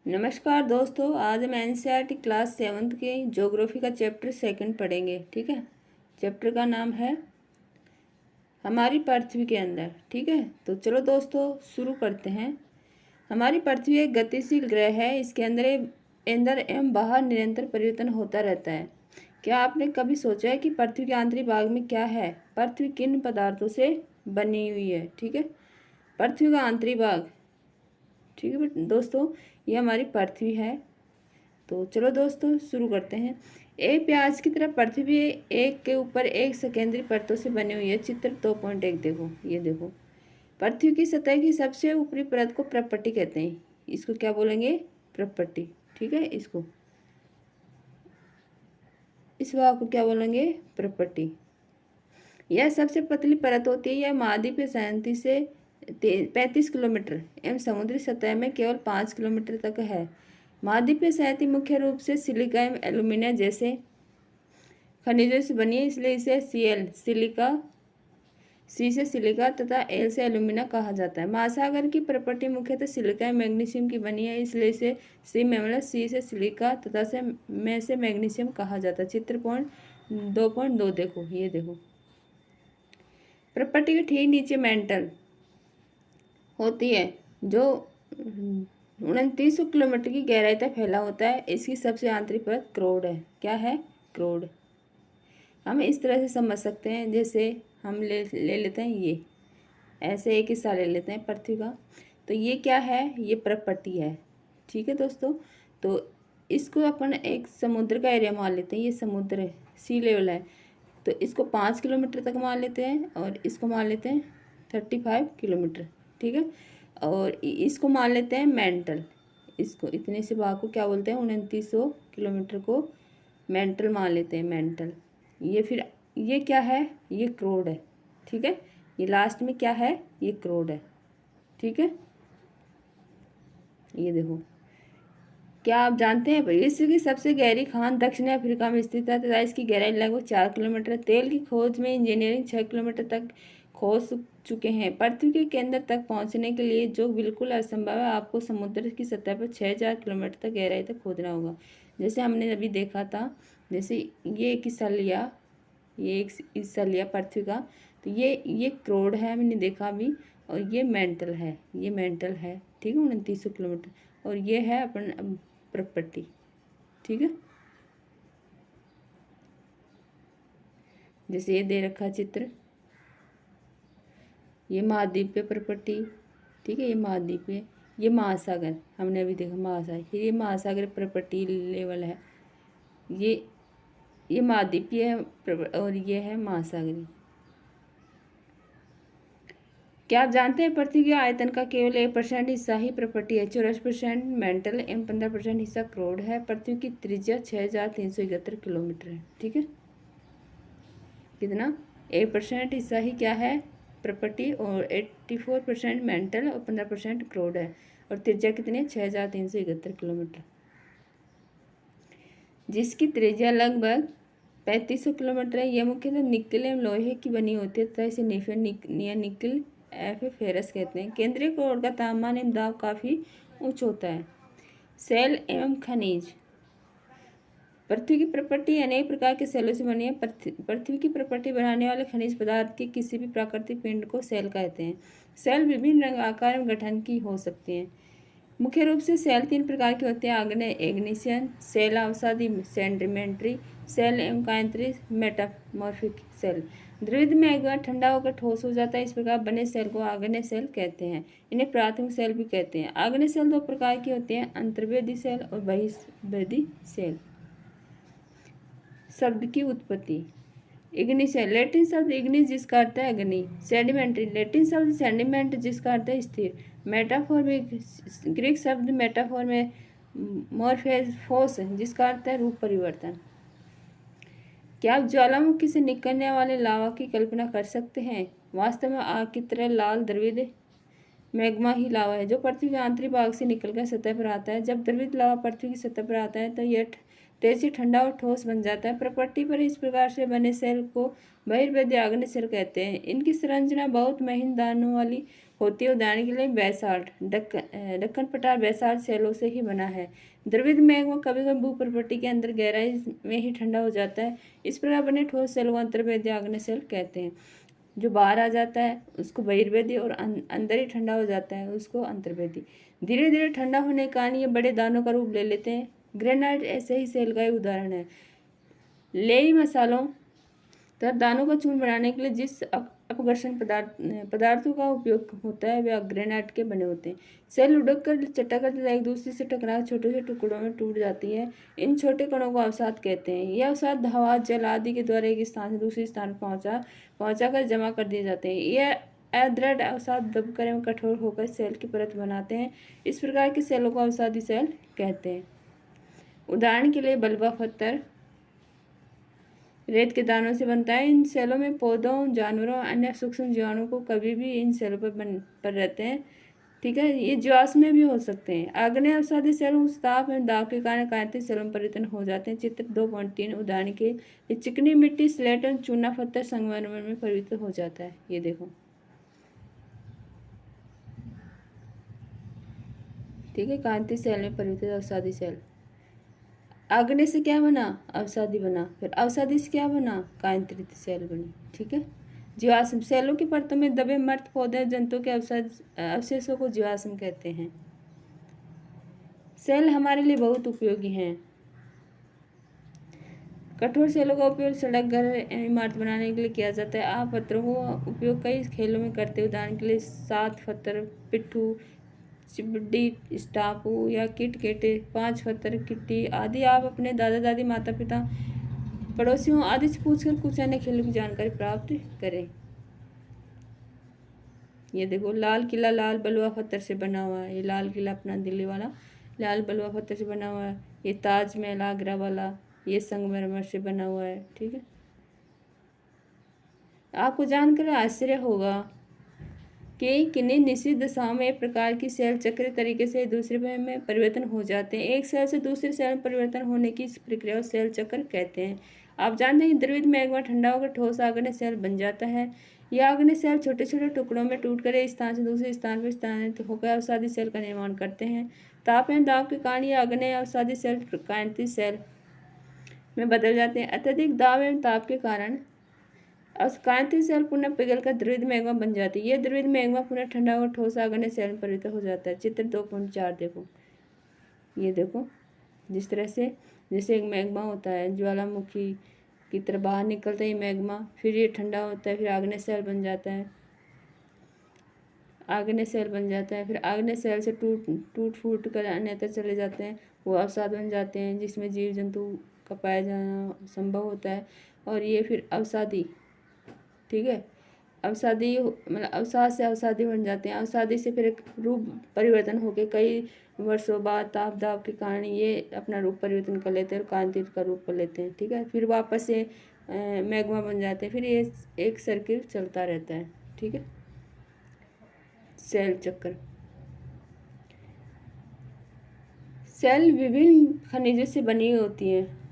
नमस्कार दोस्तों, आज हम एनसीईआरटी क्लास 7th के ज्योग्राफी का चैप्टर 2 पढ़ेंगे। ठीक है। चैप्टर का नाम है हमारी पृथ्वी के अंदर। ठीक है, तो चलो दोस्तों शुरू करते हैं। हमारी पृथ्वी एक गतिशील ग्रह है। इसके अंदर एवं बाहर निरंतर परिवर्तन होता रहता है। क्या आपने कभी सोचा है कि पृथ्वी के आंतरिक भाग में क्या है? पृथ्वी किन पदार्थों से बनी हुई है? ठीक है, पृथ्वी का आंतरिक भाग। ठीक है दोस्तों, ये हमारी पृथ्वी है। तो चलो दोस्तों शुरू करते हैं। एक प्याज की तरह पृथ्वी एक के ऊपर एक सेकेंडरी परतों से बनी हुई है। चित्र 2.1 देखो, ये देखो। पृथ्वी की सतह की सबसे ऊपरी परत को प्रपट्टी कहते हैं। इसको क्या बोलेंगे? प्रपट्टी। ठीक है, इस भाग को क्या बोलेंगे? प्रपट्टी। यह सबसे पतली परत होती है। यह महाद्वीपीय सहमति से 35 किलोमीटर एवं समुद्री सतह में केवल 5 किलोमीटर तक है। महाद्वीपीय सहमति मुख्य रूप से सिलिका एवं एल्यूमिनिया जैसे खनिजों से बनी है, इसलिए इसे सी से सिलिका तथा एल से एल्यूमिना कहा जाता है। महासागर की प्रॉपर्टी मुख्यतः सिलिका एवं मैग्नीशियम की बनी है, इसलिए इसे सी से सिलिका तथा से मैग्नीशियम कहा जाता है। चित्र 2.2 देखो, ये देखो। प्रॉपर्टी के ठीक नीचे मेंटल होती है, जो 2900 किलोमीटर की गहराई तक फैला होता है। इसकी सबसे आंतरिक परत क्रोड है। क्या है? क्रोड। हम इस तरह से समझ सकते हैं, जैसे हम ले लेते हैं, ये ऐसे एक हिस्सा ले लेते हैं पृथ्वी का। तो ये क्या है? ये प्रॉपर्टी है। ठीक है दोस्तों, तो इसको अपन एक समुद्र का एरिया मान लेते हैं। ये समुद्र है, सी लेवल है, तो इसको 5 किलोमीटर तक मान लेते हैं और इसको मान लेते हैं 35 किलोमीटर। ठीक है, और इसको मान लेते हैं मेंटल। इसको इतने से भाग को क्या बोलते हैं? 2900 किलोमीटर को मेंटल मान लेते हैं, मेंटल। ये फिर ये क्या है? ये क्रोड है। ठीक है, ये लास्ट में क्या है? ये क्रोड है। ठीक है, ये देखो। क्या आप जानते हैं विश्व की सबसे गहरी खान दक्षिण अफ्रीका में स्थित है तथा इसकी गहराई लगभग 4 किलोमीटर। तेल की खोज में इंजीनियरिंग 6 किलोमीटर तक खोज चुके हैं। पृथ्वी के केंद्र तक पहुंचने के लिए, जो बिल्कुल असंभव है, आपको समुद्र की सतह पर 6000 किलोमीटर तक गहराई तक खोदना होगा। जैसे हमने अभी देखा था, जैसे ये एक हिस्सा लिया, ये एक हिस्सा लिया पृथ्वी का, तो ये क्रोड है, हमने देखा अभी, और ये मेंटल है, ये मेंटल है। ठीक है, 2900 किलोमीटर, और ये है अपन प्रॉपर्टी। ठीक है, जैसे ये दे रखा चित्र, ये महाद्वीपीय प्रॉपर्टी। ठीक है, ये महाद्वीपीय, ये महासागर हमने अभी देखा, महासागर। फिर ये महासागर प्रॉपर्टी लेवल है, ये महाद्वीपीय है और ये है महासागरी। क्या आप जानते हैं पृथ्वी के आयतन का केवल 1% हिस्सा ही प्रॉपर्टी है? 84% मेंटल एवं 15% हिस्सा क्रोड है। पृथ्वी की त्रिज्या 6371 किलोमीटर है। ठीक है, कितना? 1% हिस्सा ही क्या है? प्रॉपर्टी, और 84% मेंटल और 15% क्रोड है, और त्रिज्या कितनी है? 6371 किलोमीटर, जिसकी त्रिज्या लगभग 3500 किलोमीटर है। यह मुख्यतः निकल एवं लोहे की बनी होती है तथा इसे निकल फेरस कहते हैं। केंद्रीय क्रोड का तापमान एवं दाब काफ़ी उच्च होता है। सेल एवं खनिज। पृथ्वी की प्रॉपर्टी अनेक प्रकार के सेलों से बनी है। पृथ्वी की प्रॉपर्टी बनाने वाले खनिज पदार्थ के किसी भी प्राकृतिक पिंड को सेल कहते हैं। सेल विभिन्न रंग, आकार एवं गठन की हो सकती हैं। मुख्य रूप से सेल 3 प्रकार के होते हैं: आग्नेय इग्निशन सेल, अवसादी सेडिमेंट्री सेल एवं कायांतरी मेटामॉर्फिक सेल। द्रवित में एक बार ठंडा होकर ठोस हो जाता है। इस प्रकार बने सेल को आग्नेय सेल कहते हैं। इन्हें प्राथमिक सेल भी कहते हैं। आग्नेय सेल 2 प्रकार के होते हैं: अंतर्वेदी सेल और बहिर्वेदी सेल। शब्द की उत्पत्ति। इग्निशन लैटिन शब्द इग्निस जिसका अर्थ है अग्नि। सेडिमेंट्री लैटिन शब्द सेडिमेंट जिसका अर्थ है स्थिर। मेटाफोर में ग्रीक शब्द मेटाफोर में मॉर्फोस जिसका अर्थ है रूप परिवर्तन। क्या आप ज्वालामुखी से निकलने वाले लावा की कल्पना कर सकते हैं? वास्तव में आग की तरह लाल द्रवित मैग्मा ही लावा है, जो पृथ्वी के आंतरिक भाग से निकलकर सतह पर आता है। जब द्रवित लावा पृथ्वी की सतह पर आता है तो यह तेजी ठंडा और ठोस बन जाता है। प्रकृति पर इस प्रकार से बने सेल को बहिर्वेदी आग्नेय सेल कहते हैं। इनकी संरचना बहुत महीन दानों वाली होती है। उदाहरण के लिए बैसाल्ट, दक्कन पठार बैसाल्ट सेलों से ही बना है। द्रवित मैग्मा कभी कभी भूप्रकृति के अंदर गहराई में ही ठंडा हो जाता है। इस प्रकार बने ठोस सेल को अंतर्वेदी आग्नेय सेल कहते हैं। जो बाहर आ जाता है उसको बहिर्वेदी और अंदर ही ठंडा हो जाता है उसको अंतर्वेदी। धीरे धीरे ठंडा होने के कारण ये बड़े दानों का रूप ले लेते हैं। ग्रेनाइट ऐसे ही सेल का एक उदाहरण है। लेई मसालों तथा दानों का चूर्ण बनाने के लिए जिस अपघर्षण पदार्थों का उपयोग होता है वे ग्रेनाइट के बने होते हैं। सेल लुढ़क कर चटक कर एक दूसरे से टकरा छोटे छोटे टुकड़ों में टूट जाती है। इन छोटे कणों को अवसाद कहते हैं। यह अवसाद हवा, जल आदि के द्वारा एक स्थान से दूसरे स्थान पर पहुंचा कर जमा कर दिए जाते हैं। यह अदृढ़ अवसाद दबकर एवं कठोर होकर सेल की परत बनाते हैं। इस प्रकार के सेलों को अवसादी सेल कहते हैं। उदाहरण के लिए बलुआ पत्थर रेत के दानों से बनता है। इन सेलों में पौधों, जानवरों, अन्य सूक्ष्म जीवाणु को कभी भी इन सेलों पर रहते हैं। ठीक है, ये ज्वास में भी हो सकते हैं। आग्नेय अवसादी सेल उच्च ताप एवं दाब के कारण कांतिक सेलों में परिवर्तन हो जाते हैं। चित्र 2.3 उदाहरण के लिए चिकनी मिट्टी, स्लेट और चूना पत्थर संगमरमर में परिवर्तित हो जाता है। ये देखो, ठीक है, कांतिक सेल में परिवर्तित अवसादी सेल। आग्नेय से क्या बना? अवसादी बना। फिर अवसादी से क्या बना? कांतिक सेल बनी। ठीक है, जीवाश्म सेलों की परतों में दबे मृत पौधे जंतुओं के अवशेषों को जीवाश्म कहते हैं। सेल हमारे लिए बहुत उपयोगी हैं। कठोर सेलों का उपयोग सड़क, घर, इमारत बनाने के लिए किया जाता है। आप पत्थरों का उपयोग कई खेलों में करते हैं। उदाहरण के लिए सात पत्थर, पिट्ठू, चिबड़ी, स्टापू या किटकेटे, 5 पत्थर, किट्टी आदि आप अपने दादा दादी, माता पिता, पड़ोसियों आदि से पूछकर कुछ अन्य खेलों की जानकारी प्राप्त करें। ये देखो, लाल किला लाल बलुआ पत्थर से बना हुआ है। ये लाल किला अपना दिल्ली वाला लाल बलुआ पत्थर से बना हुआ है। ये ताजमहल आगरा वाला ये संगमरमर से बना हुआ है। ठीक है, आपको जानकर आश्चर्य होगा कि किन्हीं निश्चित दशाओं में एक प्रकार की सेल चक्र तरीके से दूसरे में परिवर्तन हो जाते हैं। एक सेल से दूसरे सेल में परिवर्तन होने की इस प्रक्रिया को सेल चक्र कहते हैं। आप जानते हैं कि द्रवित मैग्मा ठंडा होकर ठोस आग्नेय सेल बन जाता है। यह आग्नेय सेल छोटे छोटे टुकड़ों में टूटकर एक स्थान से दूसरे स्थान पर स्थानांतरित होकर अवसादी सेल का निर्माण करते हैं। ताप एवं दाब के कारण यह आग्नेय अवसादी सेल कांतिक सेल में बदल जाते हैं। अत्यधिक दाब एवं ताप के कारण कांतिक सेल पुनः पिघलकर द्रवित मैग्मा बन जाती है। यह द्रवित मैग्मा पुनः ठंडा और ठोस आग्नेय सेल में परिवर्तित हो जाता है। चित्र 2.4 देखो, ये देखो, जिस तरह से जैसे एक मैग्मा होता है, ज्वालामुखी की तरह बाहर निकलता है मैग्मा, फिर ये ठंडा होता है, फिर आग्नेय सेल बन जाता है। आग्नेय सेल बन जाता है, फिर आग्नेय सेल से टूट फूट कर अन्यत्र चले जाते हैं। वो अवसाद बन जाते हैं जिसमें जीव जंतु का पाया जाना संभव होता है। और ये फिर अवसादी, ठीक है, अवसादी मतलब अवसाद से अवसादी बन जाते हैं। अवसादी से फिर एक रूप परिवर्तन होकर कई वर्षों बाद ताप दाब के कारण ये अपना रूप परिवर्तन कर लेते हैं और कांतिक का रूप कर लेते हैं। ठीक है, फिर वापस से मैग्मा बन जाते हैं। फिर ये एक सर्किल चलता रहता है। ठीक है, सेल चक्र। सेल विभिन्न खनिजों से बनी होती है।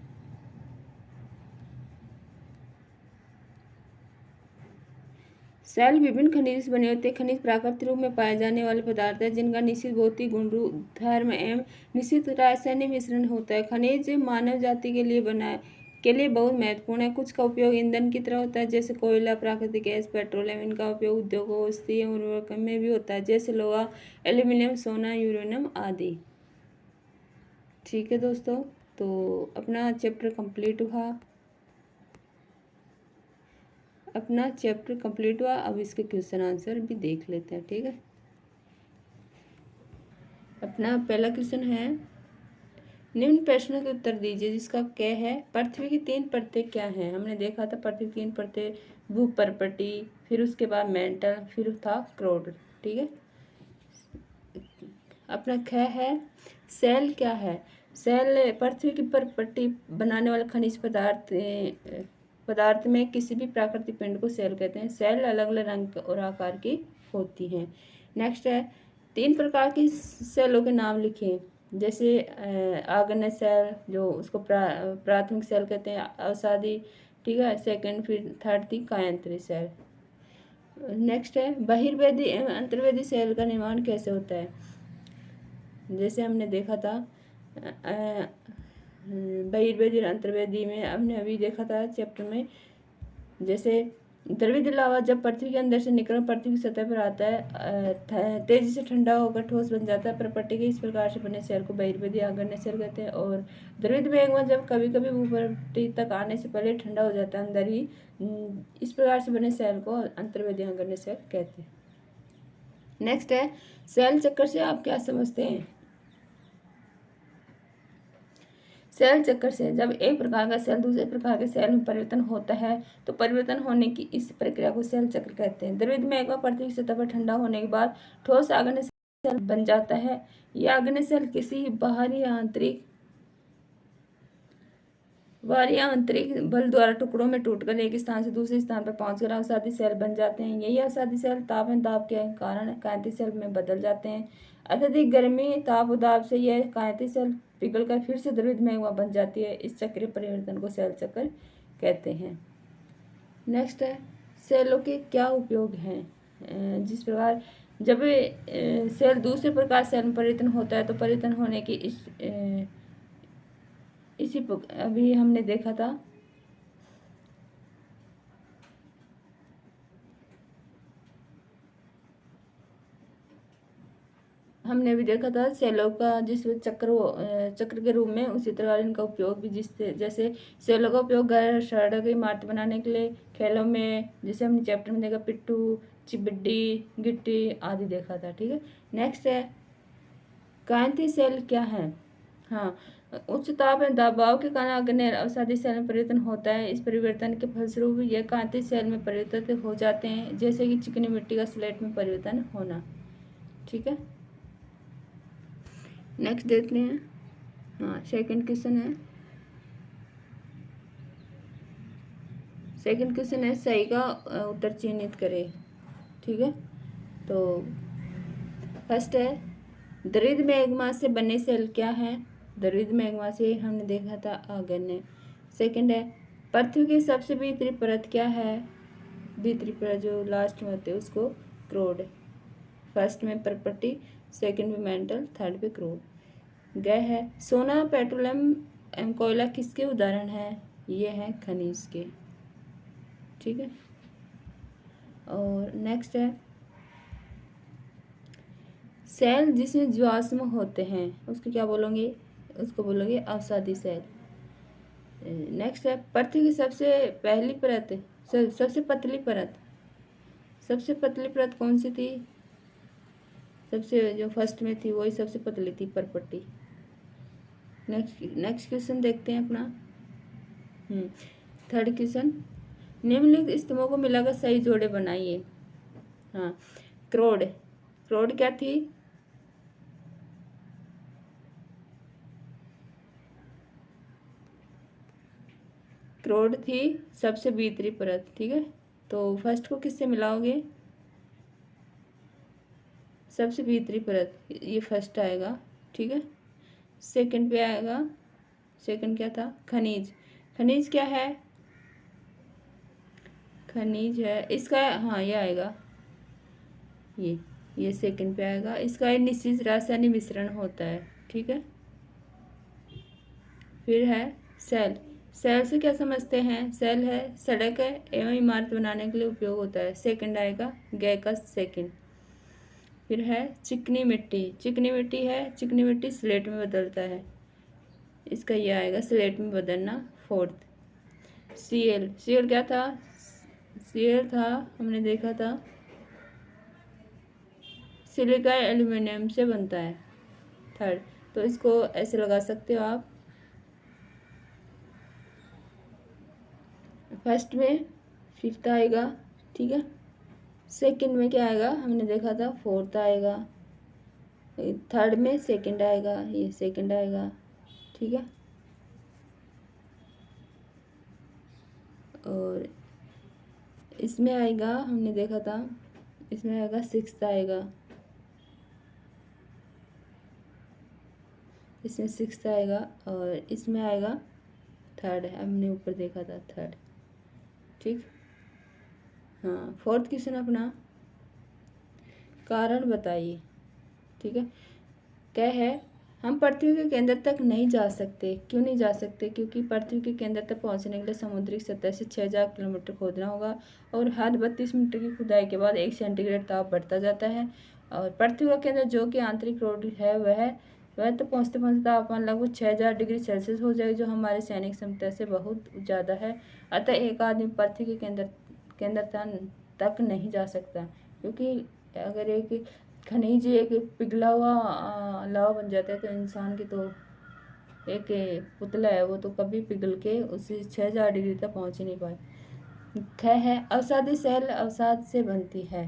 सेल विभिन्न खनिज से बने होते हैं। खनिज प्राकृतिक रूप में पाए जाने वाले पदार्थ हैं जिनका निश्चित भौतिक गुण, धर्म एवं निश्चित रासायनिक मिश्रण होता है। खनिज मानव जाति के लिए बहुत महत्वपूर्ण है। कुछ का उपयोग ईंधन की तरह होता है जैसे कोयला, प्राकृतिक गैस, पेट्रोलियम। इनका उपयोग उद्योगों, औषधीय उर्वरकों में भी होता है जैसे लोहा, एल्यूमिनियम, सोना, यूरेनियम आदि। ठीक है दोस्तों, तो अपना चैप्टर कंप्लीट हुआ। अब इसके क्वेश्चन आंसर भी देख लेते हैं। ठीक है, अपना पहला क्वेश्चन है, निम्न प्रश्नों के उत्तर दीजिए। जिसका क्या है, पृथ्वी की 3 परतें क्या हैं? हमने देखा था पृथ्वी की 3 परतें, भूपर्पटी, फिर उसके बाद मेंटल, फिर था क्रोड। ठीक है, अपना ख है, सेल क्या है? सेल पृथ्वी की परपट्टी बनाने वाले खनिज पदार्थ में किसी भी प्राकृतिक पिंड को सेल कहते हैं। सेल अलग अलग रंग और आकार की होती हैं। नेक्स्ट है, 3 प्रकार की सेलों के नाम लिखें। जैसे आग्नेय सेल, जो उसको प्राथमिक सेल कहते हैं, अवसादी, ठीक है। सेकंड, फिर थर्ड थी कायांतरी सेल। नेक्स्ट है बहिर्वेदी एवं अंतर्वेदी सेल का निर्माण कैसे होता है। जैसे हमने देखा था बहिर्वेदी और अंतर्वेदी में, हमने अभी देखा था चैप्टर में, जैसे द्रवित लावा जब पृथ्वी के अंदर से निकल पृथ्वी की सतह पर आता है, तेजी से ठंडा होकर ठोस बन जाता है। प्रपट्टी के इस प्रकार से बने सेल को बहिर्वेदी आग्नेय सेल कहते हैं। और द्रवित मैग्मा जब कभी कभी भूपट्टी तक आने से पहले ठंडा हो जाता है अंदर ही, इस प्रकार से बने सेल को अंतर्वेदी आग्नेय सेल कहते हैं। नेक्स्ट है सेल चक्कर से आप क्या समझते हैं। सेल चक्कर से जब एक प्रकार का सेल दूसरे प्रकार के सेल में परिवर्तन होता है तो परिवर्तन होने की इस प्रक्रिया को सेल चक्र कहते हैं। द्रवित मैग्मा पृथ्वी की सतह पर ठंडा होने के बाद ठोस आग्नेय सेल बन जाता है। यह आग्नेय सेल किसी बाहरी आंतरिक बल द्वारा टुकड़ों में टूटकर एक स्थान से दूसरे स्थान पर पहुंचकर अवसादी सेल बन जाते हैं। यही अवसादी सेल ताप एवं दाब के कारण कांति सेल में बदल जाते हैं। अत्यधिक गर्मी, ताप और दाब से यह कांति सेल पिघलकर फिर से द्रवित मैग्मा बन जाती है। इस चक्रीय परिवर्तन को सेल चक्र कहते हैं। नेक्स्ट है सेलों के क्या उपयोग हैं। जिस प्रकार जब सेल दूसरे प्रकार सेल में परिवर्तन होता है तो परिवर्तन होने की इसी अभी हमने देखा था सेलों का जिस चक्र के रूप में, उसी तरह इनका उपयोग भी जैसे सेलों का उपयोग घर, सड़क, इमारत बनाने के लिए, खेलों में, जैसे हमने चैप्टर में देखा पिट्ठू, चिबिड्डी, गिट्टी आदि देखा था, ठीक है। नेक्स्ट है कांति सेल क्या है। हाँ, उच्च ताप एवं दबाव के कारण आग्नेय अवसादी सेल में परिवर्तन होता है। इस परिवर्तन के फलस्वरूप यह कांति सेल में परिवर्तित हो जाते हैं, जैसे कि चिकनी मिट्टी का स्लेट में परिवर्तन होना, ठीक है। नेक्स्ट देखते हैं। हाँ, सेकंड क्वेश्चन है सही का उत्तर चिन्हित करें, ठीक है। तो फर्स्ट है द्रवित मैग्मा से बने सेल क्या है। द्रवित मैग्मा से हमने देखा था आग्नेय। सेकंड है पृथ्वी की सबसे भीतरी परत क्या है। भीतरी परत जो लास्ट में होते हैं उसको क्रोड। फर्स्ट में परपट्टी, सेकंड में मेंटल, थर्ड पे क्रोड। गए है सोना, पेट्रोलियम एवं कोयला किसके उदाहरण है। ये है खनिज के, ठीक है। और नेक्स्ट है सेल जिसमें जीवाश्म होते हैं उसको क्या बोलोगे, उसको बोलोगे अवसादी सेल। नेक्स्ट है पृथ्वी की सबसे पहली परत, सबसे पतली परत कौन सी थी। सबसे जो फर्स्ट में थी वही सबसे पतली थी, परपट्टी। नेक्स्ट क्वेश्चन देखते हैं अपना। थर्ड क्वेश्चन निम्नलिखित स्तंभों को मिलाकर सही जोड़े बनाइए। हाँ, क्रोड क्या थी। क्रोड थी सबसे भीतरी परत, ठीक है। तो फर्स्ट को किससे मिलाओगे, सबसे भीतरी परत, ये फर्स्ट आएगा, ठीक है। सेकंड पे आएगा, सेकंड क्या था, खनिज क्या है, खनिज है इसका, हाँ ये आएगा, ये सेकंड पे आएगा। इसका एक निश्चित रासायनिक मिश्रण होता है, ठीक है। फिर है सेल से क्या समझते हैं। सेल है सड़क है एवं इमारत बनाने के लिए उपयोग होता है। सेकंड आएगा गै का सेकंड। फिर है चिकनी मिट्टी स्लेट में बदलता है, इसका ये आएगा स्लेट में बदलना। फोर्थ सीएल क्या था, सीएल था हमने देखा था सिलिका एल्यूमिनियम से बनता है। थर्ड, तो इसको ऐसे लगा सकते हो आप, फर्स्ट में फिफ्थ आएगा, ठीक है। सेकंड में क्या आएगा, हमने देखा था फोर्थ आएगा। थर्ड में सेकंड आएगा, ये सेकंड आएगा, ठीक है। और इसमें आएगा, हमने देखा था इसमें आएगा सिक्स्थ आएगा। इसमें 6 आएगा और इसमें आएगा 3rd है, हमने ऊपर देखा था 3rd। ठीक, हाँ 4th क्वेश्चन अपना, कारण बताइए। ठीक है, क्या है, हम पृथ्वी के केंद्र तक नहीं जा सकते। क्यों नहीं जा सकते? क्योंकि पृथ्वी के केंद्र तक पहुंचने के लिए समुद्री सतह से 6000 किलोमीटर खोदना होगा और हर 32 मीटर की खुदाई के बाद 1 सेंटीग्रेड ताप बढ़ता जाता है। और पृथ्वी का केंद्र जो कि आंतरिक रोड है वह तो पहुँचते पहुँचते तापमान लगभग 6000 डिग्री सेल्सियस हो जाएगी, जो हमारे सैनिक क्षमता से बहुत ज़्यादा है। अतः एक आदमी पृथ्वी के केंद्र तक नहीं जा सकता, क्योंकि अगर एक खनिज एक पिघला हुआ लावा बन जाता है तो इंसान की तो एक पुतला है वो तो कभी पिघल के उसी 6000 डिग्री तक पहुंच ही नहीं पाए। है अवसादी सेल अवसाद से बनती है।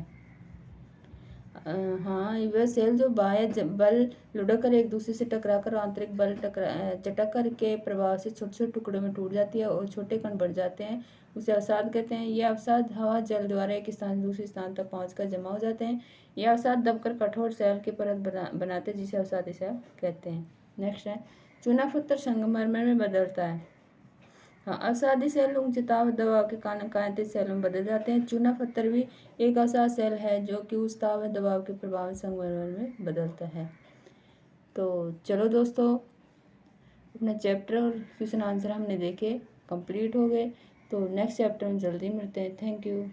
हाँ, वह सेल जो बाह्य बल लुढ़क कर एक दूसरे से टकराकर आंतरिक बल चटक के प्रभाव से छोटे छोटे टुकड़ों में टूट जाती है और छोटे कण बढ़ जाते हैं, उसे अवसाद कहते हैं। ये अवसाद हवा जल द्वारा एक स्थान से दूसरे स्थान तक पहुंचकर जमा हो जाते हैं। यह अवसाद दबकर कठोर सेल की परत बनाते हैं, जिसे अवसादी सेल कहते हैं। नेक्स्ट है, चूना पत्थर संगमरमर में बदलता है। हाँ, अवसादी सेल उच्च ताप दबाव के कारण कांतित सेल में बदल जाते हैं। चूना पत्थर भी एक अवसाद सेल है जो कि उस ताप दबाव के प्रभाव से संगमरमर में बदलता है। तो चलो दोस्तों, अपना चैप्टर और क्वेश्चन आंसर हमने देखे, कंप्लीट हो गए। तो नेक्स्ट चैप्टर में जल्दी मिलते हैं। Thank you.